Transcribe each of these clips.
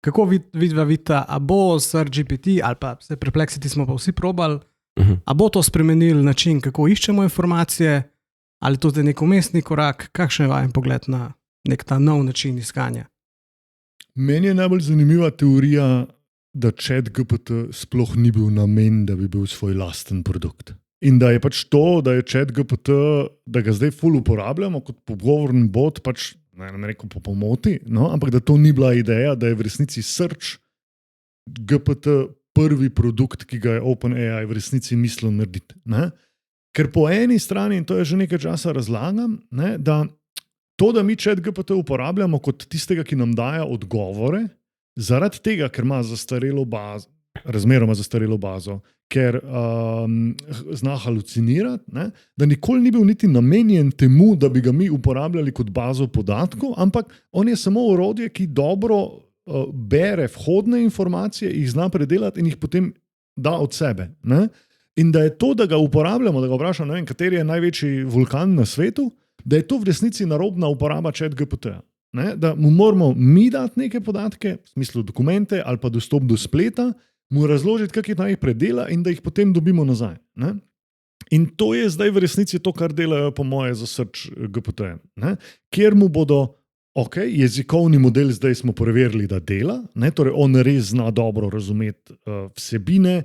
kako vidita, a bo SearchGPT ali pa se Perplexity smo pa vsi probali, a bo to spremenil način, kako iščemo informacije, ali to je nek umestni korak, kakšen je vajen pogled na nek ta nov način iskanja? Meni je najbolj zanimiva teorija, da ChatGPT sploh ni bil namen, da bi bil svoj lasten produkt. In da je pač to, da je ChatGPT, da ga zdaj ful uporabljamo kot pogovorni bot, pač ne rekel po pomoti, no? Ampak da to ni bila ideja, da je v resnici SearchGPT prvi produkt, ki ga je OpenAI v resnici mislil narediti. Ne? Ker po eni strani, in to je že nekaj časa razlagam, ne, da to, da mi ChatGPT uporabljamo kot tistega, ki nam daje odgovore, zaradi tega, ker ima zastarelo bazo, razmeroma zastarelo bazo, ker zna halucinirati, ne, da nikoli ni bil niti namenjen temu, da bi ga mi uporabljali kot bazo podatkov, ampak on je samo orodje, ki dobro bere vhodne informacije, jih zna predelati in jih potem da od sebe. Ne. In da je to, da ga uporabljamo, da ga vprašamo, ne vem, kateri je največji vulkan na svetu, da je to v resnici narobna uporaba ChatGPT-ja. Da mu moramo mi dati neke podatke, v smislu dokumente ali pa dostop do spleta, mu razložiti, kako naj jih predela in da jih potem dobimo nazaj. Ne? In to je zdaj v resnici to, kar delajo po moje za SearchGPT. Kjer mu bodo, jezikovni model zdaj smo preverili, da dela, ne? Torej on res zna dobro razumeti vsebine,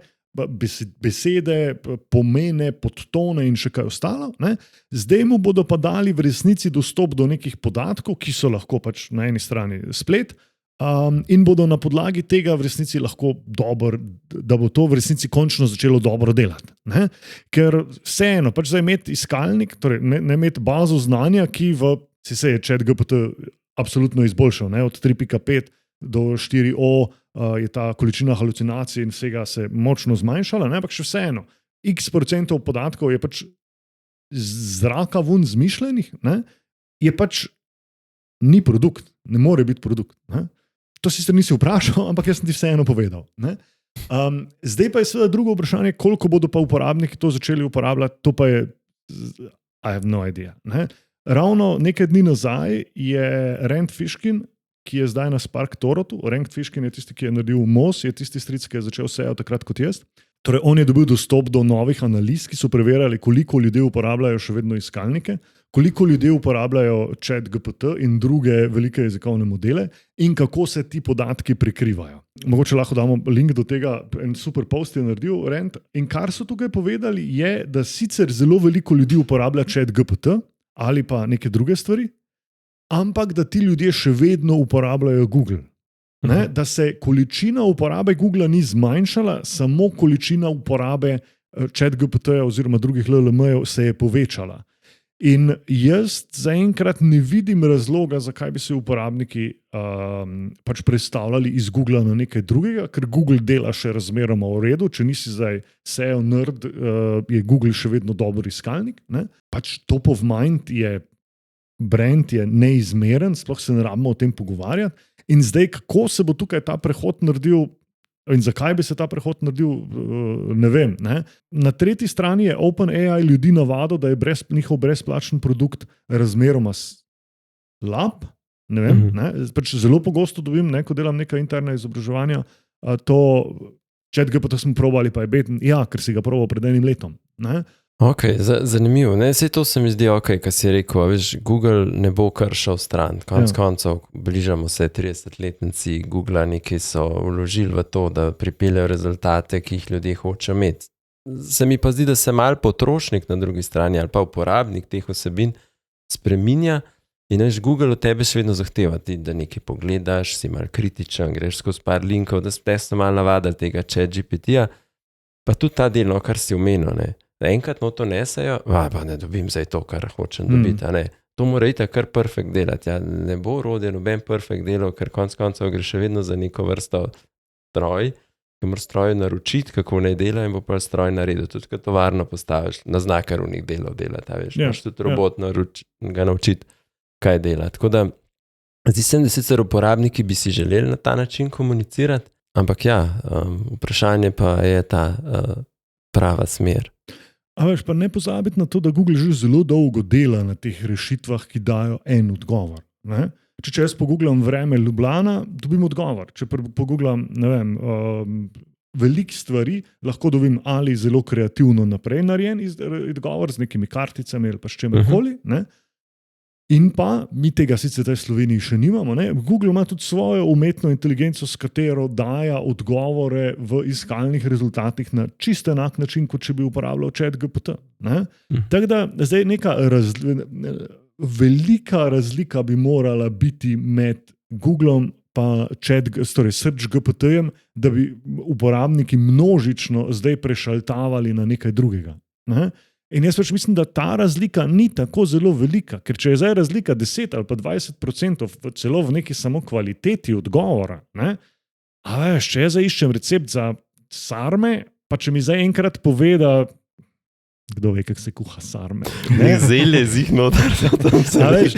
besede, pomene, podtone in še kaj ostalo. Ne? Zdaj mu bodo pa dali v resnici dostop do nekih podatkov, ki so lahko pač na eni strani splet, in bodo na podlagi tega v resnici lahko dobro, da bo to v resnici končno začelo dobro delati. Ne? Ker vseeno, pač zdaj imeti iskalnik, torej ne imeti bazo znanja, ki se je ChatGPT absolutno izboljšal, ne? Od 3.5 do 4o je ta količina halucinacij in vsega se močno zmanjšala, ne? Ampak še vseeno, x% podatkov je pač zraka vun zmišljenih, ne? Je pač ni produkt, ne more biti produkt. Ne? To sicer nisi vprašal, ampak jaz sem ti vseeno povedal. Ne? Zdaj pa je seveda drugo vprašanje, koliko bodo pa uporabniki to začeli uporabljati, to pa je I have no idea. Ne? Ravno nekaj dni nazaj je Rand Fishkin, ki je zdaj na Spark Torotu. Rand Fishkin je tisti, ki je naredil Moz, je tisti stric, ki je začel SEO takrat kot jaz. Torej, on je dobil dostop do novih analiz, ki so preverjali, koliko ljudi uporabljajo še vedno iskalnike, koliko ljudi uporabljajo ChatGPT in druge velike jezikovne modele in kako se ti podatki prekrivajo. Mogoče lahko damo link do tega, en super post je naredil Rand. In kar so tukaj povedali je, da sicer zelo veliko ljudi uporablja ChatGPT ali pa neke druge stvari, ampak da ti ljudje še vedno uporabljajo Google. Ne? Da se količina uporabe Google ni zmanjšala, samo količina uporabe ChatGPT-ja oziroma drugih LLM-jev se je povečala. In jaz zaenkrat ne vidim razloga, zakaj bi se uporabniki pač prestavljali iz Google na nekaj drugega, ker Google dela še razmeroma v redu, če nisi zdaj SEO nerd, je Google še vedno dober iskalnik. Ne? Pač top of mind je, brand je neizmeren, sploh se ne rabimo o tem pogovarjati. In zdaj, kako se bo tukaj ta prehod naredil in zakaj bi se ta prehod naredil, ne vem. Ne? Na tretji strani je OpenAI ljudi navadil, da je njihov brezplačen produkt razmeroma slab. Ne vem, ne? Pač zelo pogosto dobim, ne, ko delam neka interna izobraževanja, to ChatGPT smo probali, pa je beden, ker si ga probal pred enim letom. Ne? Ok, zanimivo. Sej to se mi zdi ok, kar si rekel, veš, Google ne bo kar šel stran. Koncev, bližamo se 30-letnici Google, nekaj so vložili v to, da pripeljajo rezultate, ki jih ljudje hočejo imeti. Se mi pa zdi, da se mal potrošnik na drugi strani ali pa uporabnik teh vsebin spreminja in veš, Google od tebe še vedno zahteva, da nekaj pogledaš, si mal kritičen, greš skozi par linkov, da spet mal navadil tega ChatGPT-ja, pa tudi ta del, kar si omenil, ne. Enkrat to nesejo, pa ne dobim zdaj to, kar hočem dobiti. Ne. To mora iti kar perfekt delati. Ja, ne bo rodil noben perfekt delal, ker koncev gre še vedno za neko vrsto stroj, ki mora stroj naročiti, kako naj dela in bo pa stroj naredil. Tudi kad tovarno postaviš, na znakarvnih delov delati, veš, moraš tudi robot ga naučiti, kaj dela. Tako da, zdi se, da sicer uporabniki bi si želeli na ta način komunicirati, ampak vprašanje pa je ta prava smer. A veš, pa ne pozabiti na to, da Google že zelo dolgo dela na teh rešitvah, ki dajo en odgovor. Ne? Če jaz pogooglam vreme Ljubljana, dobim odgovor. Če pogooglam, ne vem, veliko stvari, lahko dobim ali zelo kreativno naprej narejen odgovor z nekimi karticami ali pa s čemerkoli. In pa, mi tega sicer v Sloveniji še nimamo, Google ima tudi svojo umetno inteligenco, s katero daja odgovore v iskalnih rezultatih na čist enak način, kot če bi uporabljal ChatGPT. Tako da zdaj neka velika razlika bi morala biti med Googlom pa SearchGPT-jem, da bi uporabniki množično zdaj prešaltavali na nekaj drugega. In jaz mislim, da ta razlika ni tako zelo velika, ker če je zdaj razlika 10 ali pa 20% celo v neki samo kvaliteti odgovora, če jaz iščem recept za sarme, pa če mi zdaj enkrat pove, kdo ve, kako se kuha sarme. Zelje zih noter.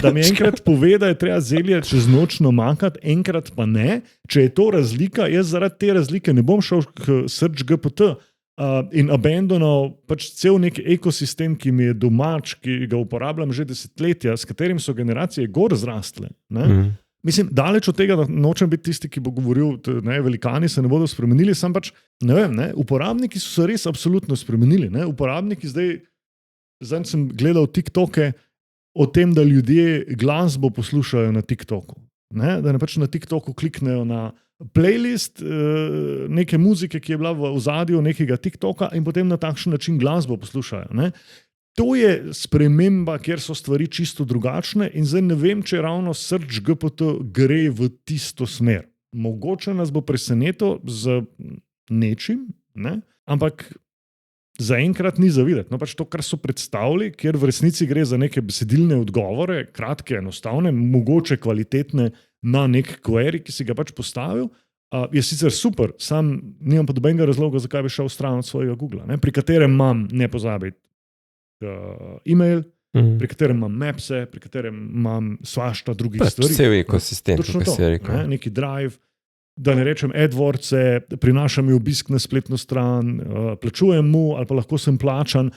Da mi enkrat pove, da je treba zelje čez noč namakati, enkrat pa ne. Če je to razlika, jaz zaradi te razlike ne bom šel k SearchGPT in abandonal pač cel nek ekosistem, ki mi je domač, ki ga uporabljam že desetletja, s katerim so generacije gor zrastle. Mislim, daleč od tega, da nočem biti tisti, ki bo govoril, velikani se ne bodo spremenili, sam pač, uporabniki so se res absolutno spremenili. Uporabniki zdaj sem gledal TikToke o tem, da ljudje glasbo poslušajo na TikToku. Da ne pač na TikToku kliknejo na playlist neke muzike, ki je bila v ozadju nekega TikToka in potem na takšen način glasbo poslušajo. To je sprememba, kjer so stvari čisto drugačne in zdaj ne vem, če ravno SearchGPT gre v tisto smer. Mogoče nas bo presenetil z nečim, ampak zaenkrat ni zavideti. Pač to, kar so predstavili, kjer v resnici gre za neke besedilne odgovore, kratke, enostavne, mogoče kvalitetne na nek query, ki si ga pač postavil, je sicer super, sam nimam pa dobenega razloga, zakaj bi šel stran od svojega Googla, pri katerem imam, ne pozabiti, e-mail, pri katerem imam Mapse, pri katerem imam svašta drugih stvari. Cel ekosistem, kot si rekel. Neki Drive, da ne rečem AdWords, prinaša mi obisk na spletno stran, plačujem mu ali pa lahko sem plačan.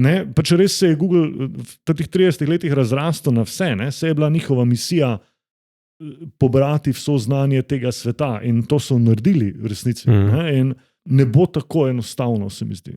Pa če res se je Google v teh 30 letih razrastel na vse, se je bila njihova misija pobrati vso znanje tega sveta in to so naredili v resnici. In ne bo tako enostavno, se mi zdi.